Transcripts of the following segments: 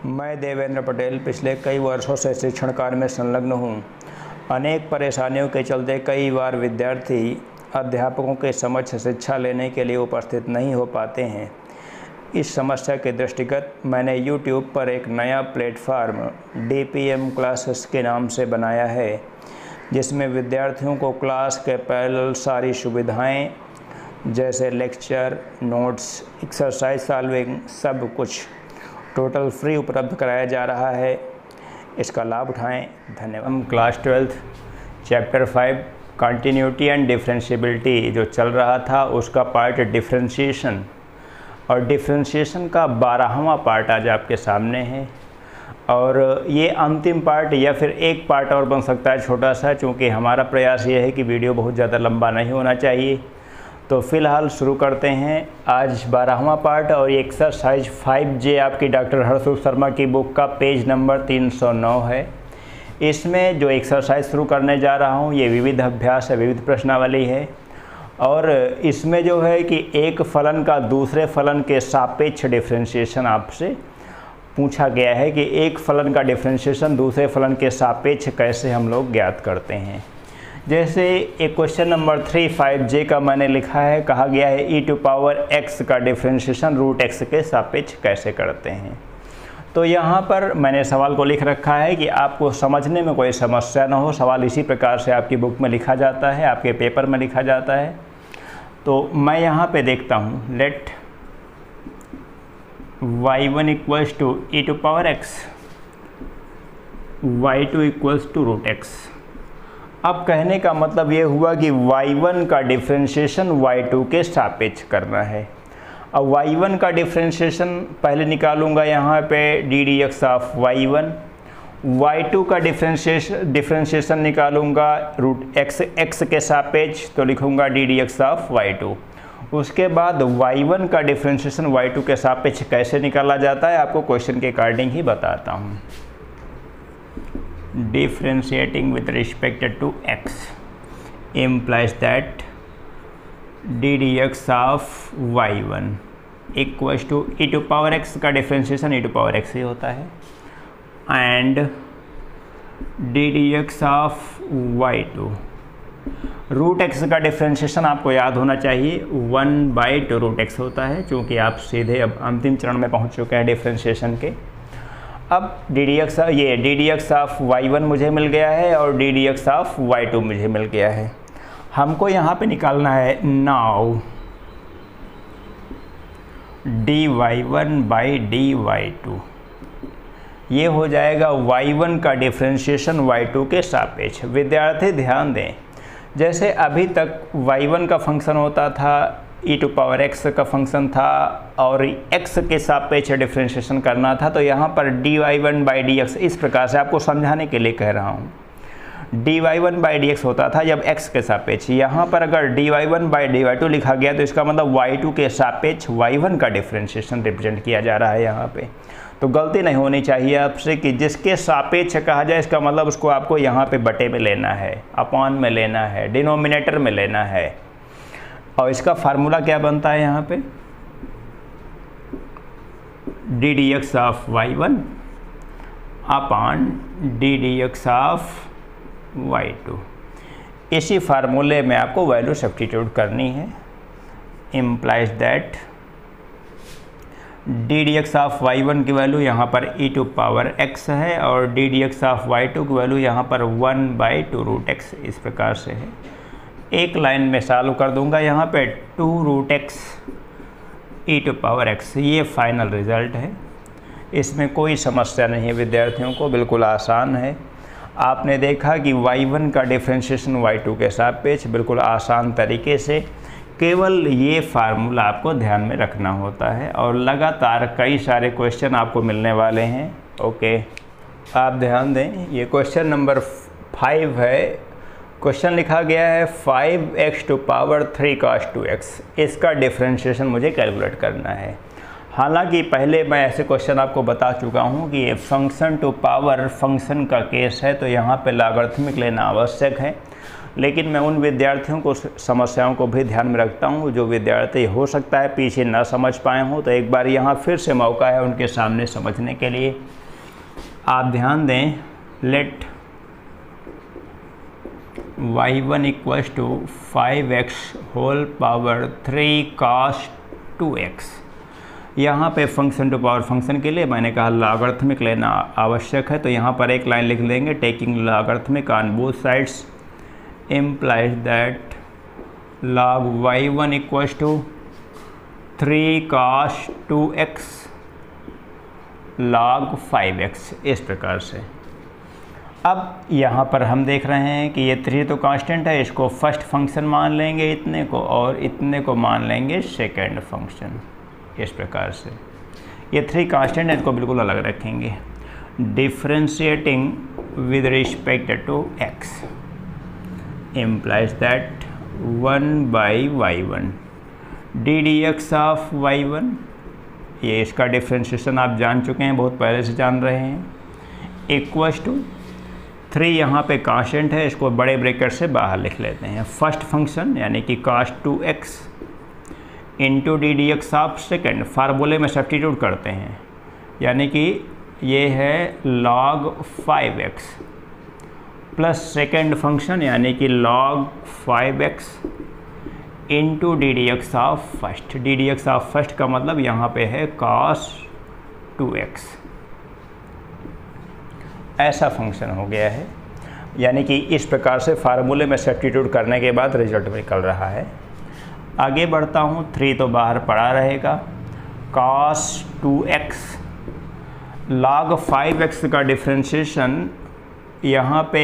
मैं देवेंद्र पटेल पिछले कई वर्षों से शिक्षण कार्य में संलग्न हूँ। अनेक परेशानियों के चलते कई बार विद्यार्थी अध्यापकों के समक्ष शिक्षा लेने के लिए उपस्थित नहीं हो पाते हैं। इस समस्या के दृष्टिगत मैंने YouTube पर एक नया प्लेटफार्म DPM क्लासेस के नाम से बनाया है, जिसमें विद्यार्थियों को क्लास के पैरेलल सारी सुविधाएं जैसे लेक्चर, नोट्स, एक्सरसाइज सॉल्विंग सब कुछ टोटल फ्री उपलब्ध कराया जा रहा है। इसका लाभ उठाएं। धन्यवाद। हम class 12 chapter 5 continuity and differentiability जो चल रहा था उसका पार्ट डिफरेंशिएशन, और डिफरेंशिएशन का 12वां पार्ट आज आपके सामने है। और ये अंतिम पार्ट या फिर एक पार्ट और बन सकता है छोटा सा, चूँकि हमारा प्रयास ये है कि वीडियो बहुत ज़्यादा लंबा नहीं होना चाहिए। तो फ़िलहाल शुरू करते हैं आज 12वां पार्ट। और ये एक्सरसाइज 5J आपकी डॉक्टर हर्षुल शर्मा की बुक का पेज नंबर 309 है। इसमें जो एक्सरसाइज शुरू करने जा रहा हूँ ये विविध अभ्यास है, विविध प्रश्नावली है। और इसमें जो है कि एक फलन का दूसरे फलन के सापेक्ष डिफरेंशिएशन आपसे पूछा गया है कि एक फलन का डिफरेंशिएशन दूसरे फलन के सापेक्ष कैसे हम लोग ज्ञात करते हैं। जैसे एक क्वेश्चन नंबर 3 5J का मैंने लिखा है, कहा गया है e⁻x का डिफरेंशिएशन √x के सापेक्ष कैसे करते हैं। तो यहाँ पर मैंने सवाल को लिख रखा है कि आपको समझने में कोई समस्या ना हो। सवाल इसी प्रकार से आपकी बुक में लिखा जाता है, आपके पेपर में लिखा जाता है। तो मैं यहाँ पे देखता हूँ, let y1 equals to e⁻x, y2 equals to √x। अब कहने का मतलब ये हुआ कि y1 का डिफरेंशिएशन y2 के सापेक्ष करना है। अब y1 का डिफरेंशिएशन पहले निकालूंगा यहाँ पे ddx ऑफ y1, y2 का डिफरेंशिएशन निकालूंगा √x के सापेक्ष, तो लिखूंगा ddx ऑफ y2। उसके बाद y1 का डिफरेंशिएशन y2 के सापेक्ष कैसे निकाला जाता है आपको क्वेश्चन के अकॉर्डिंग ही बताता हूँ। Differentiating with respect to x implies that ddx of y1 equals to e⁻x का डिफरेंशिएशन e⁻x ही होता है, and ddx of y2 √x का डिफरेंशिएशन आपको याद होना चाहिए 1/2 √x होता है, क्योंकि आप सीधे अब अंतिम चरण में पहुंच चुके हैं डिफरेंशिएशन के। अब ddx ऑफ y1 मुझे मिल गया है और ddx ऑफ y2 मुझे मिल गया है। हमको यहाँ पे निकालना है नाउ dy1/dy2। ये हो जाएगा y1 का डिफरेंशिएशन y2 के सापेक्ष। विद्यार्थी ध्यान दें, जैसे अभी तक y1 का फंक्शन होता था, e⁻x का फंक्शन था और x के सापेक्ष डिफरेंशिएशन करना था, तो यहाँ पर dy1/dx इस प्रकार से आपको समझाने के लिए कह रहा हूँ। dy1/dx होता था जब x के सापेक्ष। यहाँ पर अगर dy1/dy2 लिखा गया तो इसका मतलब y2 के सापेक्ष y1 का डिफरेंशिएशन रिप्रेजेंट किया जा रहा है यहाँ पे। तो गलती नहीं होनी चाहिए आपसे कि जिसके सापेक्ष कहा जाए, इसका मतलब उसको आपको यहाँ पे बटे में लेना है, अपॉन में लेना है, डिनोमिनेटर में लेना है। और इसका फार्मूला क्या बनता है यहाँ पे, ddx of y1 upon ddx of y2। इसी फार्मूले में आपको वैल्यू सब्स्टिट्यूट करनी है। Implies that ddx of y1 की वैल्यू यहाँ पर e⁻x है और ddx ऑफ y2 की वैल्यू यहाँ पर 1/2 √x इस प्रकार से है। एक लाइन में सॉल्व कर दूंगा यहाँ पे 2 √x e⁻x, ये फाइनल रिज़ल्ट है। इसमें कोई समस्या नहीं है विद्यार्थियों को, बिल्कुल आसान है। आपने देखा कि y1 का डिफरेंशिएशन y2 के सापेक्ष बिल्कुल आसान तरीके से, केवल ये फार्मूला आपको ध्यान में रखना होता है। और लगातार कई सारे क्वेश्चन आपको मिलने वाले हैं। ओके, आप ध्यान दें, ये क्वेश्चन नंबर 5 है। क्वेश्चन लिखा गया है 5x⁻3 cos 2x। इसका डिफरेंशिएशन मुझे कैलकुलेट करना है। हालांकि पहले मैं ऐसे क्वेश्चन आपको बता चुका हूं कि ये फंक्शन टू पावर फंक्शन का केस है, तो यहाँ पे लॉगरिथमिक लेना आवश्यक है। लेकिन मैं उन विद्यार्थियों को समस्याओं को भी ध्यान में रखता हूँ जो विद्यार्थी हो सकता है पीछे ना समझ पाए हों, तो एक बार यहाँ फिर से मौका है उनके सामने समझने के लिए। आप ध्यान दें, let y1 equals to 5x whole power 3 cos 2x। यहाँ पे फंक्शन टू पावर फंक्शन के लिए मैंने कहा लॉगरिथमिक लेना आवश्यक है, तो यहाँ पर एक लाइन लिख लेंगे, taking logarithmic on both sides implies that log y1 equals to 3 cos 2x log 5x, इस प्रकार से। अब यहाँ पर हम देख रहे हैं कि ये 3 तो कांस्टेंट है, इसको फर्स्ट फंक्शन मान लेंगे इतने को, और इतने को मान लेंगे सेकंड फंक्शन, इस प्रकार से। ये 3 कांस्टेंट है, इसको बिल्कुल अलग रखेंगे। Differentiating with respect to x implies that 1 by y1 ddx of y1, ये इसका डिफ्रेंशिएशन आप जान चुके हैं, बहुत पहले से जान रहे हैं, इक्वल्स टू 3 यहाँ पे कांस्टेंट है, इसको बड़े ब्रैकेट से बाहर लिख लेते हैं। फर्स्ट फंक्शन यानी कि cos 2x into D D X of second, फार्मूले में सब्स्टिट्यूट करते हैं, यानी कि ये है log 5x plus second function यानी कि log 5x into D D X of first. D D X of first का मतलब यहाँ पे है cos 2x, ऐसा फंक्शन हो गया है। यानी कि इस प्रकार से फार्मूले में सब्स्टिट्यूट करने के बाद रिजल्ट निकल रहा है। आगे बढ़ता हूँ, 3 तो बाहर पड़ा रहेगा, cos 2x log 5x का डिफ्रेंशिएशन यहाँ पे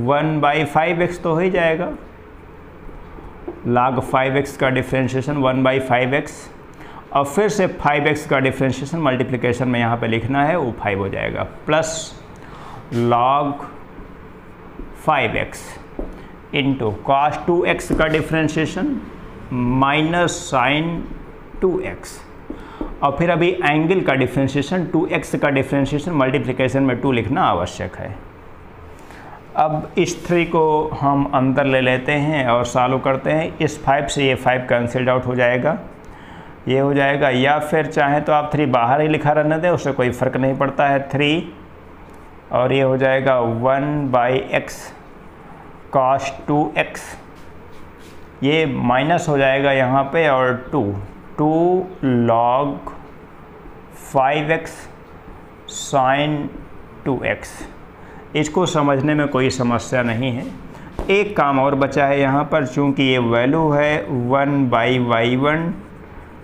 1 बाई 5x तो हो ही जाएगा। log 5x का डिफ्रेंशिएशन 1 बाई 5x, और फिर से 5x का डिफ्रेंशिएशन मल्टीप्लिकेशन में यहाँ पे लिखना है, वो 5 हो जाएगा, plus log 5x into cos 2x का डिफ्रेंशिएशन माइनस साइन 2x, और फिर अभी एंगल का डिफ्रेंशिएशन 2x का डिफ्रेंशिएशन मल्टीप्लिकेशन में 2 लिखना आवश्यक है। अब इस 3 को हम अंदर ले लेते हैं और सॉल्व करते हैं। इस 5 से ये 5 कैंसिल्ड आउट हो जाएगा, ये हो जाएगा, या फिर चाहे तो आप 3 बाहर ही लिखा रहने दें, उससे कोई फ़र्क नहीं पड़ता है। 3 और ये हो जाएगा 1 बाई x cos 2x, ये माइनस हो जाएगा यहाँ पे, और 2 log 5x sin 2x। इसको समझने में कोई समस्या नहीं है। एक काम और बचा है यहाँ पर, चूँकि ये वैल्यू है 1 by y1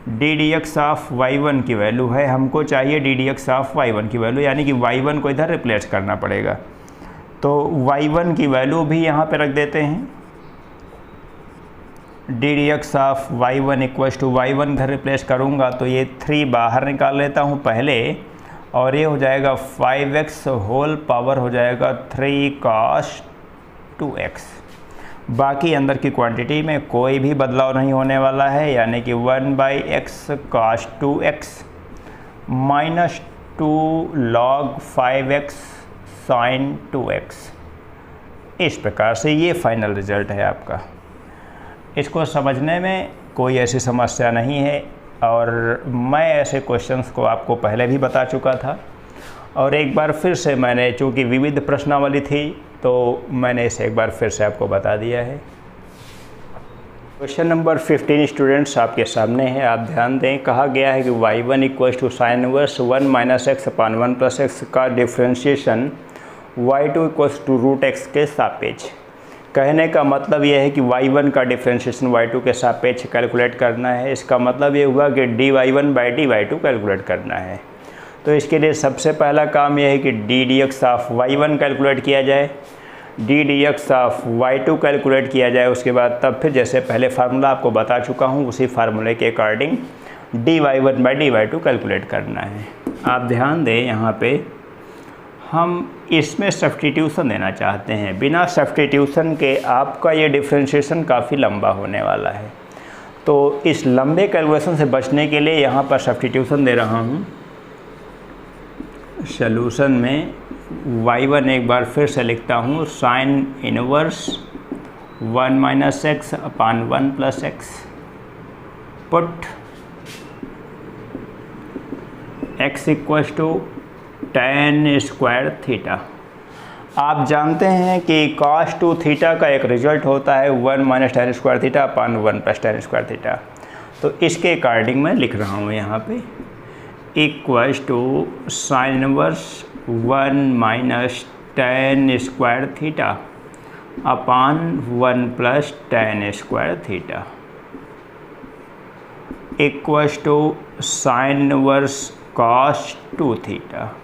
D D X of y1 की वैल्यू है, हमको चाहिए D D X of y1 की वैल्यू, यानी कि y1 को इधर रिप्लेस करना पड़ेगा। तो y1 की वैल्यू भी यहाँ पे रख देते हैं, D D X of y1 equals to y1 इधर रिप्लेस करूँगा तो ये 3 बाहर निकाल लेता हूँ पहले, और ये हो जाएगा 5x होल पावर हो जाएगा 3 cos 2x। बाकी अंदर की क्वांटिटी में कोई भी बदलाव नहीं होने वाला है, यानी कि 1 by x cos 2x minus 2 log 5x sin 2x। इस प्रकार से ये फाइनल रिजल्ट है आपका। इसको समझने में कोई ऐसी समस्या नहीं है, और मैं ऐसे क्वेश्चंस को आपको पहले भी बता चुका था, और एक बार फिर से मैंने, चूँकि विविध प्रश्नावली थी तो मैंने इसे एक बार फिर से आपको बता दिया है। क्वेश्चन नंबर 15 स्टूडेंट्स आपके सामने है, आप ध्यान दें। कहा गया है कि y1 equals to sine inverse 1 minus x upon 1 plus x का differentiation y2 equals to root x के सापेक्ष। कहने का मतलब यह है कि y1 का डिफ्रेंशिएशन y2 के सापेक्ष कैलकुलेट करना है। इसका मतलब ये हुआ कि dy1 बाई dy2 कैलकुलेट करना है। तो इसके लिए सबसे पहला काम यह है कि D D X of y1 calculate किया जाए, D D X of y2 calculate किया जाए। उसके बाद तब फिर जैसे पहले फार्मूला आपको बता चुका हूँ, उसी फार्मूले के according dy1 by dy2 calculate करना है। आप ध्यान दें, यहाँ पे हम इसमें सब्स्टिट्यूशन देना चाहते हैं। बिना सब्स्टिट्यूशन के आपका ये डिफ्रेंशिएशन काफ़ी लंबा होने वाला है, तो इस लंबे कैलकुलेशन से बचने के लिए यहाँ पर सब्स्टिट्यूशन दे रहा हूँ। सॉल्यूशन में y1 एक बार फिर से लिखता हूँ, sine inverse 1 minus x upon 1 plus x. Put x equals to tan square theta. आप जानते हैं कि cos 2 थीटा का एक रिजल्ट होता है 1 minus tan square theta upon 1 plus tan square theta. तो इसके अकॉर्डिंग मैं लिख रहा हूँ यहाँ पे equals to sine inverse 1 minus tan square theta upon 1 plus tan square theta equals to sine inverse cos 2 theta.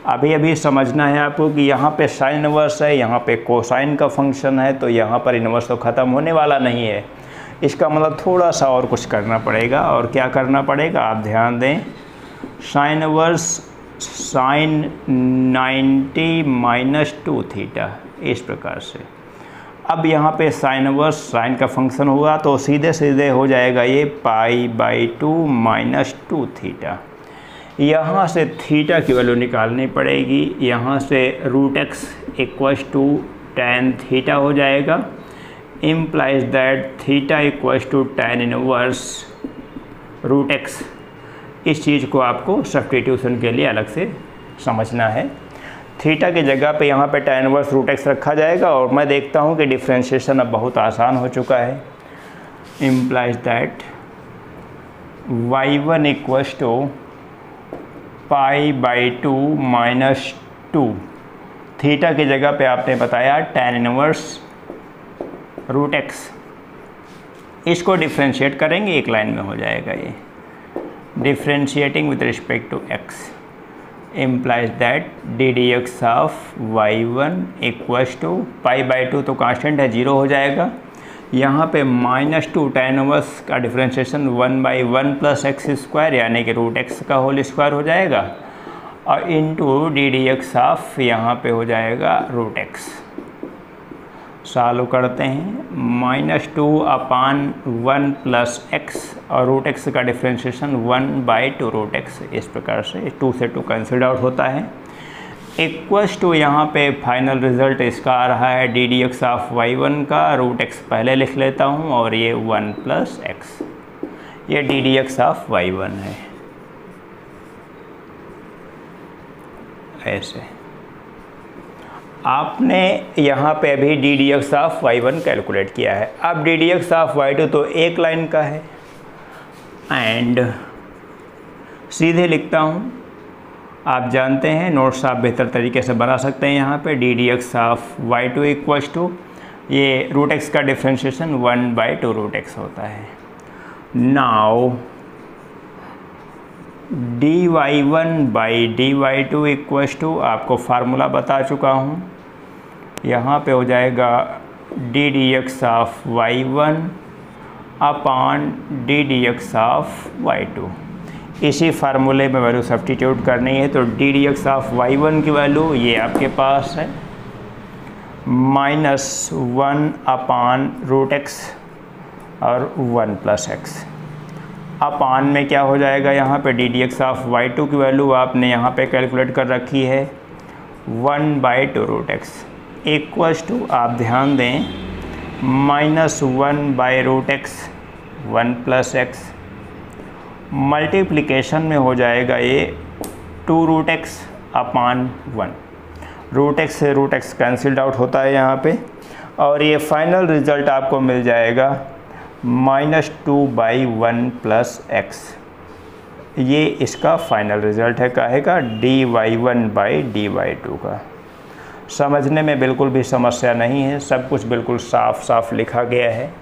अभी समझना है आपको कि यहाँ पे साइन इनवर्स है, यहाँ पे कोसाइन का फंक्शन है, तो यहाँ पर इनवर्स तो ख़त्म होने वाला नहीं है। इसका मतलब थोड़ा सा और कुछ करना पड़ेगा। और क्या करना पड़ेगा आप ध्यान दें, sine inverse sine 90 minus 2 theta, इस प्रकार से। अब यहाँ पे साइन इनवर्स साइन का फंक्शन हुआ तो सीधे सीधे हो जाएगा ये π/2 माइनस 2 थीटा। यहाँ से थीटा की वैल्यू निकालनी पड़ेगी। यहाँ से √x equals to tan theta हो जाएगा। Implies that theta equals to tan inverse √x। इस चीज़ को आपको सब्स्टिट्यूशन के लिए अलग से समझना है। थीटा की जगह पे यहाँ पे tan इनवर्स √x रखा जाएगा और मैं देखता हूँ कि डिफ्रेंशिएशन अब बहुत आसान हो चुका है। Implies that y1 equals to π/2 minus 2। Theta की जगह पे आपने बताया tan इनवर्स √x। इसको डिफ्रेंशिएट करेंगे, एक लाइन में हो जाएगा ये differentiating with respect to x। Implies that ddx of y1 equals to π/2 तो कांस्टेंट है, 0 हो जाएगा। यहाँ पे -2 tan इनवर्स का डिफ्रेंशिएशन 1/1 प्लस एक्स स्क्वायर यानी कि √x का होल स्क्वायर हो जाएगा और इनटू ddx ऑफ यहाँ पे हो जाएगा √x। सॉल्व करते हैं, -2 अपान 1 प्लस एक्स और √x का डिफ्रेंशिएशन 1/2 √x। इस प्रकार से 2 से 2 कैंसिल आउट होता है। इक्वल्स टू यहाँ पे फाइनल रिज़ल्ट इसका आ रहा है ddx ऑफ y1 का √x पहले लिख लेता हूँ और ये 1 प्लस एक्स, ये ddx ऑफ y1 है। ऐसे आपने यहाँ पे अभी ddx ऑफ y1 कैलकुलेट किया है। अब ddx ऑफ y2 तो एक लाइन का है एंड सीधे लिखता हूँ। आप जानते हैं नोट्स आप बेहतर तरीके से बना सकते हैं। यहाँ पे ddx of y2 equals to ये √x का डिफ्रेंशिएशन 1/2 √x होता है। नाउ dy1/dy2 इक्वल्स टू आपको फार्मूला बता चुका हूँ। यहाँ पे हो जाएगा ddx of y1 upon ddx of y2। इसी फार्मूले में वैल्यू सब्स्टिट्यूट करनी है तो ddx ऑफ y1 की वैल्यू ये आपके पास है -1 अपान √x और 1 प्लस एक्स। अपान में क्या हो जाएगा, यहाँ पे ddx ऑफ y2 की वैल्यू आपने यहाँ पे कैलकुलेट कर रखी है 1/2 √x इक्वल्स टू आप ध्यान दें -1/√x 1 प्लस एक्स मल्टीप्लिकेशन में हो जाएगा ये 2 √x अपान 1। √x से √x कैंसिल्ड आउट होता है यहाँ पे और ये फाइनल रिज़ल्ट आपको मिल जाएगा -2/1 प्लस एक्स। ये इसका फाइनल रिज़ल्ट है काहे का, dy1/dy2 का। समझने में बिल्कुल भी समस्या नहीं है, सब कुछ बिल्कुल साफ साफ लिखा गया है,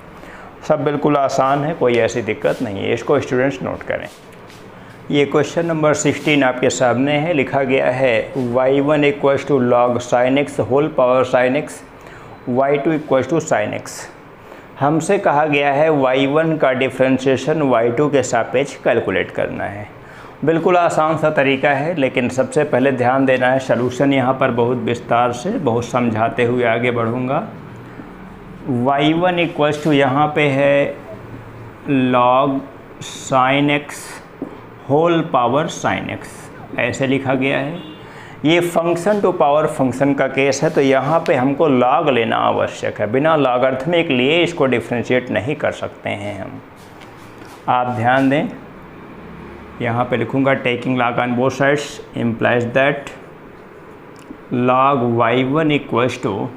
सब बिल्कुल आसान है, कोई ऐसी दिक्कत नहीं है। इसको स्टूडेंट्स नोट करें। ये क्वेश्चन नंबर 16 आपके सामने है। लिखा गया है y1 equals to log sine x whole power sine x, y2 equals to sine x. हमसे कहा गया है y1 का डिफ्रेंशिएशन y2 के सापेक्ष कैलकुलेट करना है। बिल्कुल आसान सा तरीका है, लेकिन सबसे पहले ध्यान देना है सलूशन यहाँ पर बहुत विस्तार से बहुत समझाते हुए आगे बढ़ूँगा। y1 इक्वल्स टू यहाँ पे है log sine x whole power sine x, ऐसे लिखा गया है। ये फंक्शन टू पावर फंक्शन का केस है, तो यहाँ पे हमको लॉग लेना आवश्यक है। बिना लॉगरिथमिक लिए इसको डिफ्रेंशिएट नहीं कर सकते हैं हम। आप ध्यान दें, यहाँ पे लिखूँगा taking log on both sides implies that log y1 equals to,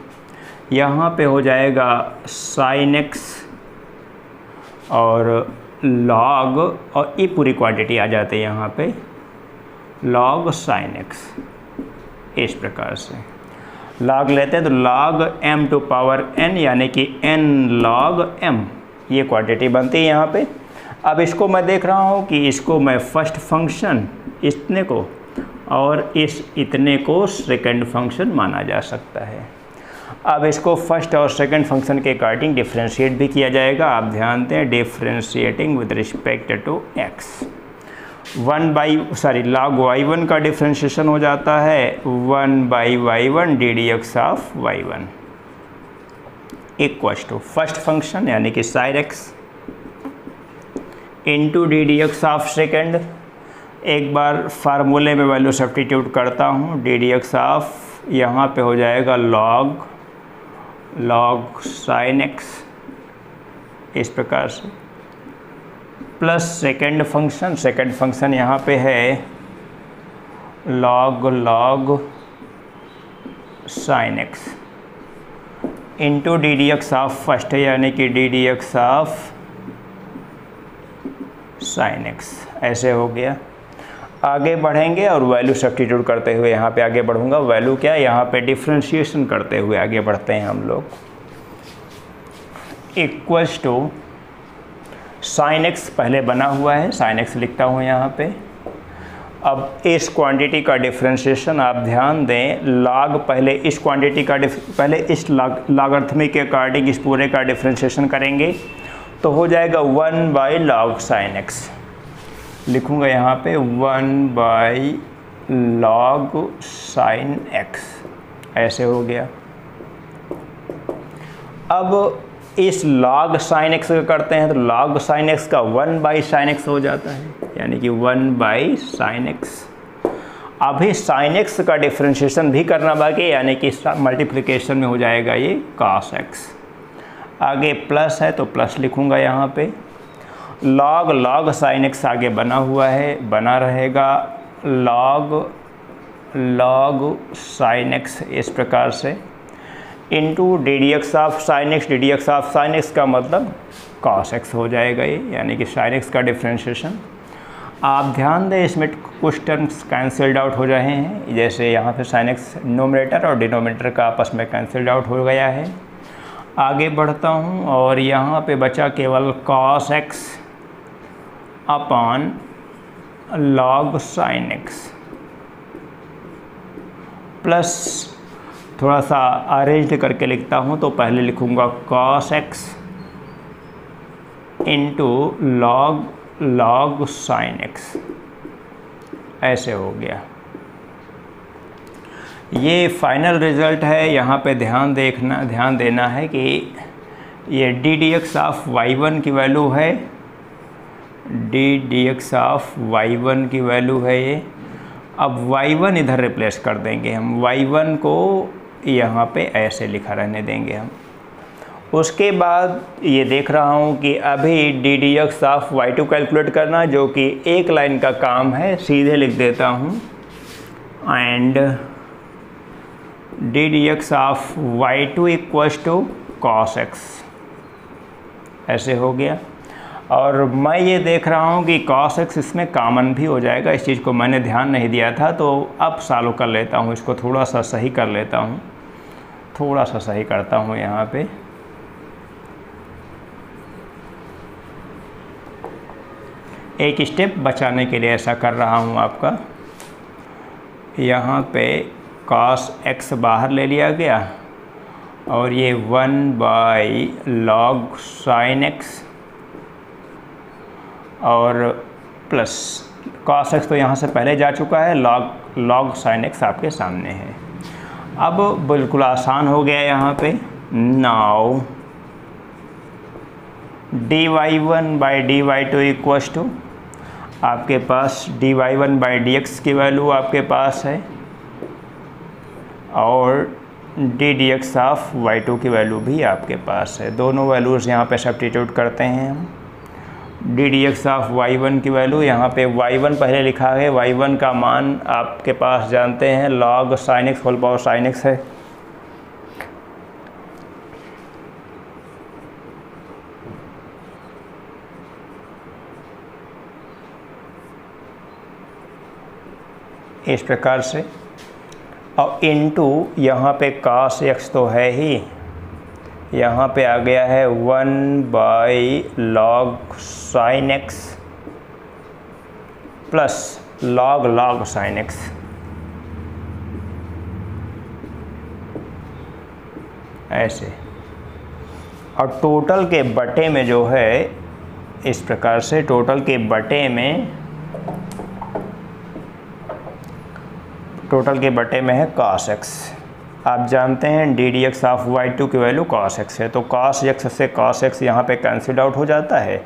यहाँ पे हो जाएगा sin x और log, और ये पूरी क्वांटिटी आ जाती है यहाँ पे log sin x। इस प्रकार से log लेते हैं तो log m to power n यानी कि n log m, ये क्वांटिटी बनती है यहाँ पे। अब इसको मैं देख रहा हूँ कि इसको मैं फर्स्ट फंक्शन इतने को और इस इतने को सेकंड फंक्शन माना जा सकता है। अब इसको फर्स्ट और सेकंड फंक्शन के अकॉर्डिंग डिफ्रेंशिएट भी किया जाएगा। आप ध्यान दें, differentiating with respect to x, log y1 का डिफ्रेंशिएशन हो जाता है 1/y1 ddx of y1 equals to first function यानी कि sin x into ddx of second. एक बार फार्मूले में वैल्यू सब्स्टिट्यूट करता हूँ, ddx ऑफ यहाँ पे हो जाएगा log sin x, इस प्रकार से, प्लस सेकेंड फंक्शन यहाँ पे है log sin x into ddx of first यानी कि ddx ऑफ sin x। ऐसे हो गया। आगे बढ़ेंगे और वैल्यू सब्स्टिट्यूट करते हुए यहाँ पे आगे बढ़ूँगा। वैल्यू क्या, यहाँ पे डिफ्रेंशिएशन करते हुए आगे बढ़ते हैं हम लोग। इक्वल्स टू sin x पहले बना हुआ है, sin x लिखता हूँ यहाँ पे। अब इस क्वांटिटी का डिफ्रेंशिएशन आप ध्यान दें, log पहले इस क्वांटिटी का पहले इस लॉगरिथमिक के अकॉर्डिंग इस पूरे का डिफ्रेंशिएशन करेंगे तो हो जाएगा 1/log sin x। लिखूँगा यहाँ पे 1/log sin x, ऐसे हो गया। अब इस log sin x का करते हैं तो log sin x का 1/sin x हो जाता है, यानी कि 1/sin x। अभी sin x का डिफ्रेंशिएशन भी करना बाकी है, यानी कि मल्टीप्लिकेशन में हो जाएगा ये cos x। आगे प्लस है तो प्लस लिखूँगा यहाँ पे। log sin x आगे बना हुआ है, बना रहेगा log sin x इस प्रकार से, into ddx of sin x, ddx of sin x का मतलब cos x हो जाएगा ये, यानी कि sin x का डिफ्रेंशिएशन। आप ध्यान दें, इसमें कुछ टर्म्स कैंसल्ड आउट हो रहे हैं, जैसे यहाँ पे sin x नोमिनेटर और डिनोमिनेटर का आपस में कैंसल्ड आउट हो गया है। आगे बढ़ता हूँ और यहाँ पे बचा केवल cos x upon log sin x, plus थोड़ा सा अरेंज करके लिखता हूँ तो पहले लिखूँगा cos x into log sin x, ऐसे हो गया। ये फाइनल रिज़ल्ट है। यहाँ पे ध्यान देना है कि ये ddx ऑफ y1 की वैल्यू है, ddx ऑफ y1 की वैल्यू है ये। अब y1 इधर रिप्लेस कर देंगे हम, y1 को यहाँ पे ऐसे लिखा रहने देंगे हम। उसके बाद ये देख रहा हूँ कि अभी ddx ऑफ y2 कैलकुलेट करना, जो कि एक लाइन का काम है, सीधे लिख देता हूँ and ddx of y2 equals to cos x, ऐसे हो गया। और मैं ये देख रहा हूँ कि cos x इसमें कॉमन भी हो जाएगा, इस चीज़ को मैंने ध्यान नहीं दिया था, तो अब सॉल्व कर लेता हूँ, इसको थोड़ा सा सही कर लेता हूँ, थोड़ा सा सही करता हूँ यहाँ पे। एक स्टेप बचाने के लिए ऐसा कर रहा हूँ आपका। यहाँ पे cos x बाहर ले लिया गया और ये 1/log sin x और प्लस cos x तो यहाँ से पहले जा चुका है, log sin x आपके सामने है। अब बिल्कुल आसान हो गया यहाँ पे। नाउ dy1/dy2 इक्वल्स टू, आपके पास dy1/dx की वैल्यू आपके पास है और D D X of y2 की वैल्यू भी आपके पास है। दोनों वैल्यूज़ यहाँ पे सब्स्टिट्यूट करते हैं हम। D D X of y1 की वैल्यू यहाँ पे y1 पहले लिखा है, y1 का मान आपके पास जानते हैं log sin x whole power sin x है। इस प्रकार से, और इनटू यहाँ पे cos x तो है ही, यहाँ पे आ गया है 1/log sin x plus log sin x। ऐसे, और टोटल के बटे में जो है इस प्रकार से, टोटल के बटे में है cos x। आप जानते हैं D D X of y2 की वैल्यू cos x है, तो cos x से cos x यहाँ पे कैंसिल आउट हो जाता है,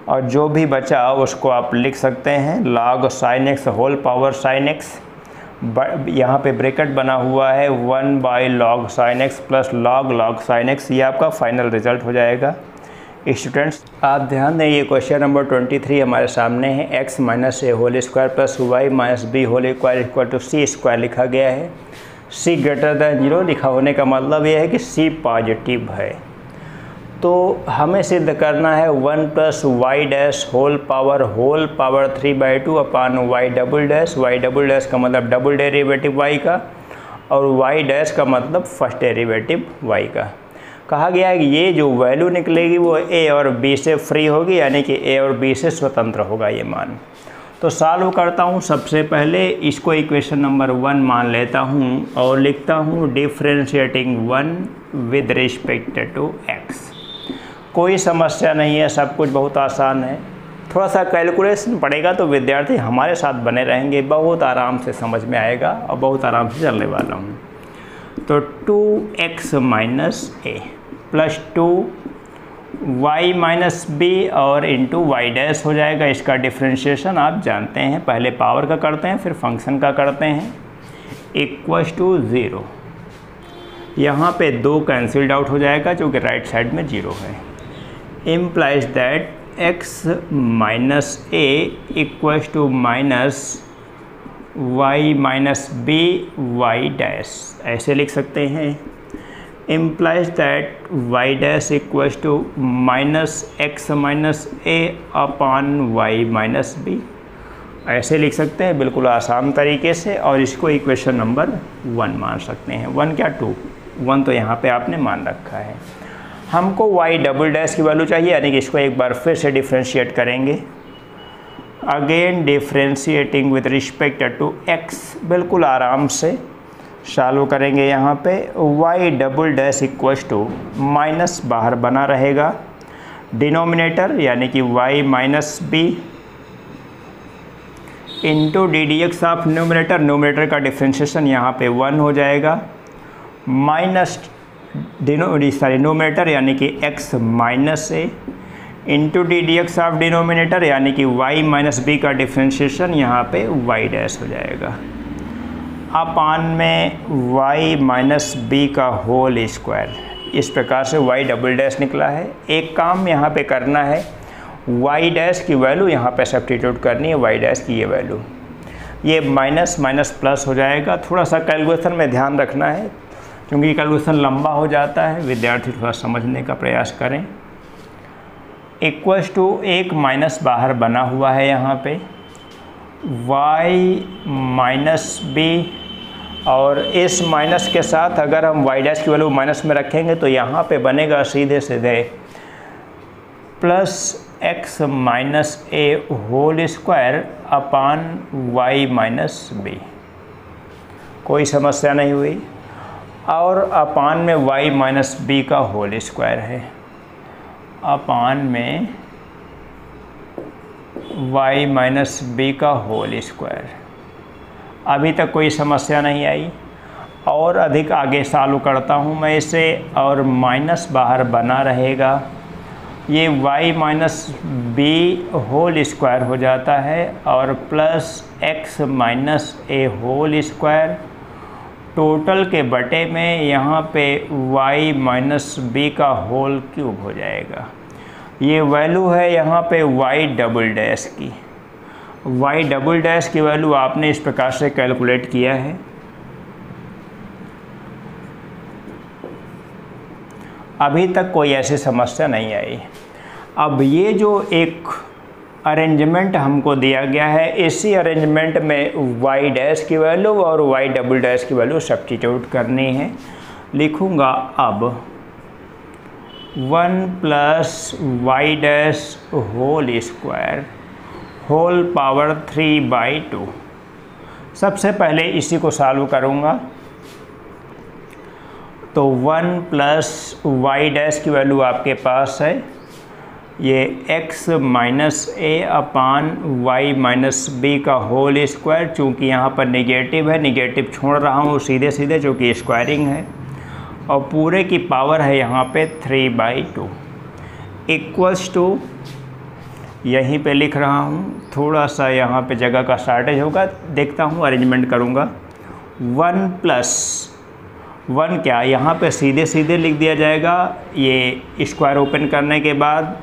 और जो भी बचा उसको आप लिख सकते हैं log sin x whole power sin x। यहाँ पे ब्रैकेट बना हुआ है 1/log sin x plus log sin x। ये आपका फाइनल रिजल्ट हो जाएगा। स्टूडेंट्स आप ध्यान दें, ये क्वेश्चन नंबर 23 हमारे सामने है। x minus a whole square plus y minus b whole square equal to c square लिखा गया है। c ग्रेटर दैन 0 लिखा होने का मतलब ये है कि c पॉजिटिव है। तो हमें सिद्ध करना है 1 plus y dash whole power 3/2 upon y double dash का मतलब डबल डेरिवेटिव y का, और y डैश का मतलब फर्स्ट डेरिवेटिव y का। कहा गया है कि ये जो वैल्यू निकलेगी वो a और b से फ्री होगी, यानी कि a और b से स्वतंत्र होगा ये मान। तो सॉल्व करता हूँ। सबसे पहले इसको इक्वेशन नंबर 1 मान लेता हूँ और लिखता हूँ differentiating 1 with respect to x। कोई समस्या नहीं है, सब कुछ बहुत आसान है। थोड़ा सा कैलकुलेशन पड़ेगा तो विद्यार्थी हमारे साथ बने रहेंगे, बहुत आराम से समझ में आएगा और बहुत आराम से चलने वाला हूँ। तो 2x माइनस ए प्लस 2y माइनस बी और इंटू वाई डैश हो जाएगा। इसका डिफ्रेंशिएशन आप जानते हैं, पहले पावर का करते हैं फिर फंक्शन का करते हैं, इक्वल्स टू 0। यहाँ पे 2 कैंसिल्ड आउट हो जाएगा जो कि राइट साइड में 0 है। Implies that x minus a equals to minus y minus b y dash, ऐसे लिख सकते हैं। Implies that y dash equals to minus x minus a upon y minus b, ऐसे लिख सकते हैं बिल्कुल आसान तरीके से। और इसको इक्वेशन नंबर 1 मान सकते हैं। 1 क्या 2, 1 तो यहाँ पे आपने मान रखा है। हमको y डबल डैश की वैल्यू चाहिए, यानी कि इसको एक बार फिर से डिफ्रेंशिएट करेंगे। Again differentiating with respect to x, बिल्कुल आराम से सॉल्व करेंगे। यहाँ पे y double dash equals to minus बाहर बना रहेगा, डिनोमिनेटर यानी कि y minus b into D D X of numerator का डिफ्रेंशिएशन यहाँ पे 1 हो जाएगा, माइनस न्यूमरेटर यानी कि x minus A into D D X of denominator यानी कि y माइनस बी का डिफ्रेंशिएशन यहाँ पे y डैश हो जाएगा, अपान में y माइनस बी का होल स्क्वायर। इस प्रकार से y डबल डैश निकला है। एक काम यहाँ पे करना है, y डैश की वैल्यू यहाँ पे सब्स्टिट्यूट करनी है, y डैश की ये वैल्यू, ये माइनस माइनस प्लस हो जाएगा। थोड़ा सा कैलकुलेशन में ध्यान रखना है क्योंकि कैलकुलेशन लंबा हो जाता है, विद्यार्थी थोड़ा समझने का प्रयास करें। इक्वल्स टू एक माइनस बाहर बना हुआ है यहाँ पे, y माइनस बी, और इस माइनस के साथ अगर हम y डैश की वैल्यू माइनस में रखेंगे तो यहाँ पे बनेगा सीधे सीधे plus x minus a whole square upon y minus b. कोई समस्या नहीं हुई। और अपान में y माइनस बी का होल स्क्वायर है, अपान में y माइनस बी का होल स्क्वायर। अभी तक कोई समस्या नहीं आई। और अधिक आगे सॉल्व करता हूँ मैं इसे, और माइनस बाहर बना रहेगा, ये y minus b whole square हो जाता है और plus x minus a whole square total के बटे में यहाँ पे y माइनस बी का होल क्यूब हो जाएगा। ये वैल्यू है यहाँ पे y डबल डैश की। y डबल डैश की वैल्यू आपने इस प्रकार से कैलकुलेट किया है। अभी तक कोई ऐसी समस्या नहीं आई। अब ये जो एक अरेंजमेंट हमको दिया गया है, इसी अरेंजमेंट में y डैश की वैल्यू और y डबल डैश की वैल्यू सब्स्टिट्यूट करनी है। लिखूँगा अब 1 plus y dash whole square whole power 3/2। सबसे पहले इसी को सॉल्व करूँगा तो 1 प्लस y डैश की वैल्यू आपके पास है ये x minus a upon y minus b का होल स्क्वायर। चूँकि यहाँ पर निगेटिव है, निगेटिव छोड़ रहा हूँ सीधे सीधे चूँकि स्क्वायरिंग है, और पूरे की पावर है यहाँ पे 3/2 इक्वल्स टू, यहीं पे लिख रहा हूँ, थोड़ा सा यहाँ पे जगह का शॉर्टेज होगा, देखता हूँ अरेंजमेंट करूँगा। 1 प्लस 1 क्या यहाँ पे सीधे सीधे लिख दिया जाएगा, ये स्क्वायर ओपन करने के बाद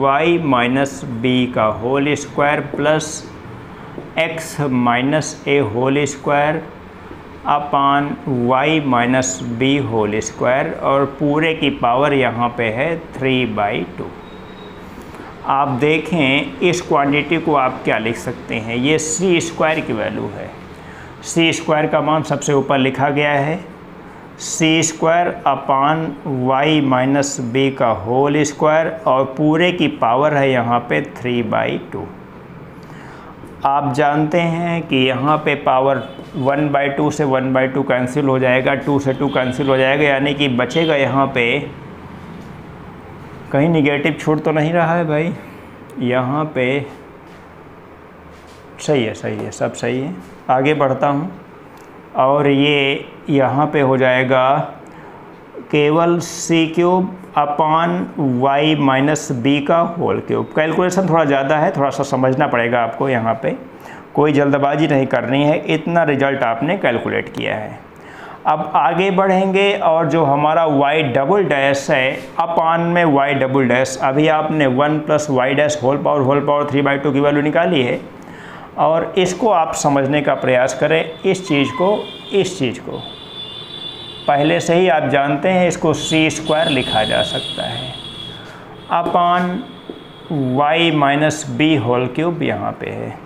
y माइनस बी का whole square plus x minus a whole square upon y minus b whole square, और पूरे की पावर यहाँ पे है 3/2। आप देखें इस क्वांटिटी को आप क्या लिख सकते हैं, ये c स्क्वायर की वैल्यू है। c स्क्वायर का मान सबसे ऊपर लिखा गया है, c square upon y minus b का होल स्क्वायर, और पूरे की पावर है यहाँ पे 3/2। आप जानते हैं कि यहाँ पे पावर 1/2 से 1/2 कैंसिल हो जाएगा, 2 से 2 कैंसिल हो जाएगा, यानी कि बचेगा यहाँ पे, कहीं निगेटिव छूट तो नहीं रहा है भाई, यहाँ पे सही है, सही है, सब सही है। आगे बढ़ता हूँ और ये यहाँ पे हो जाएगा केवल c cube upon y minus b का होल क्यूब। कैलकुलेशन थोड़ा ज़्यादा है, थोड़ा सा समझना पड़ेगा आपको, यहाँ पे कोई जल्दबाजी नहीं करनी है, इतना रिजल्ट आपने कैलकुलेट किया है। अब आगे बढ़ेंगे और जो हमारा y डबल डैश है अपान में y डबल डैश, अभी आपने 1 plus y dash whole power 3/2 की वैल्यू निकाली है, और इसको आप समझने का प्रयास करें। इस चीज़ को पहले से ही आप जानते हैं, इसको c स्क्वायर लिखा जा सकता है upon y minus b whole cube यहाँ पे है।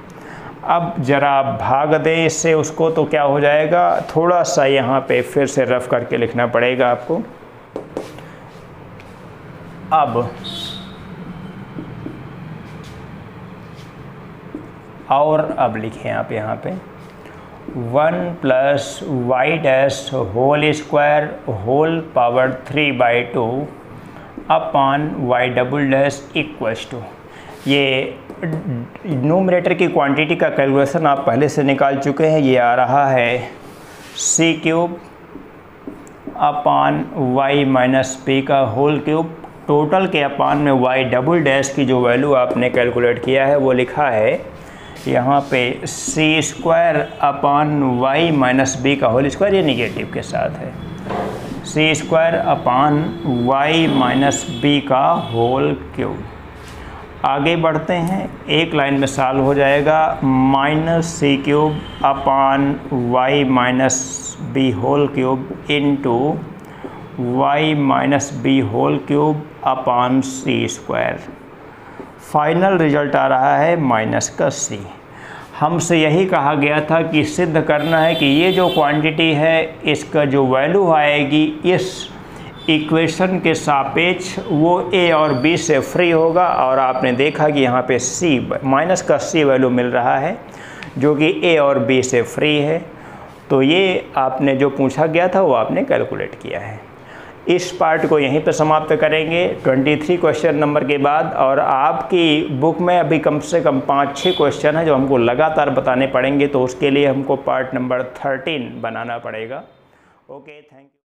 अब ज़रा आप भाग दें इससे उसको, तो क्या हो जाएगा, थोड़ा सा यहाँ पे फिर से रफ करके लिखना पड़ेगा आपको। अब लिखें आप यहाँ पे 1 plus y dash whole square whole power 3/2 upon y double dash equals to, ये न्यूमरेटर की क्वांटिटी का कैलकुलेशन आप पहले से निकाल चुके हैं। ये आ रहा है c cube upon y minus P का होल क्यूब। टोटल के अपान में y डबल डैश की जो वैल्यू आपने कैलकुलेट किया है वो लिखा है यहाँ पे c square upon y minus b का होल स्क्वायर, ये निगेटिव के साथ है, c square upon y minus b का होल क्यूब। आगे बढ़ते हैं, एक लाइन में सॉल्व हो जाएगा, minus c cube upon y minus b whole cube into y minus b whole cube upon c square. Final result आ रहा है माइनस का c। हमसे यही कहा गया था कि सिद्ध करना है कि ये जो क्वांटिटी है इसका जो वैल्यू आएगी इस इक्वेशन के सापेक्ष वो a और b से फ्री होगा, और आपने देखा कि यहाँ पे c माइनस का c वैल्यू मिल रहा है जो कि a और b से फ्री है। तो ये आपने जो पूछा गया था वो आपने कैलकुलेट किया है। इस पार्ट को यहीं पर समाप्त करेंगे 23 क्वेश्चन नंबर के बाद, और आपकी बुक में अभी कम से कम 5-6 क्वेश्चन है जो हमको लगातार बताने पड़ेंगे, तो उसके लिए हमको पार्ट नंबर 13 बनाना पड़ेगा। Okay, thank you.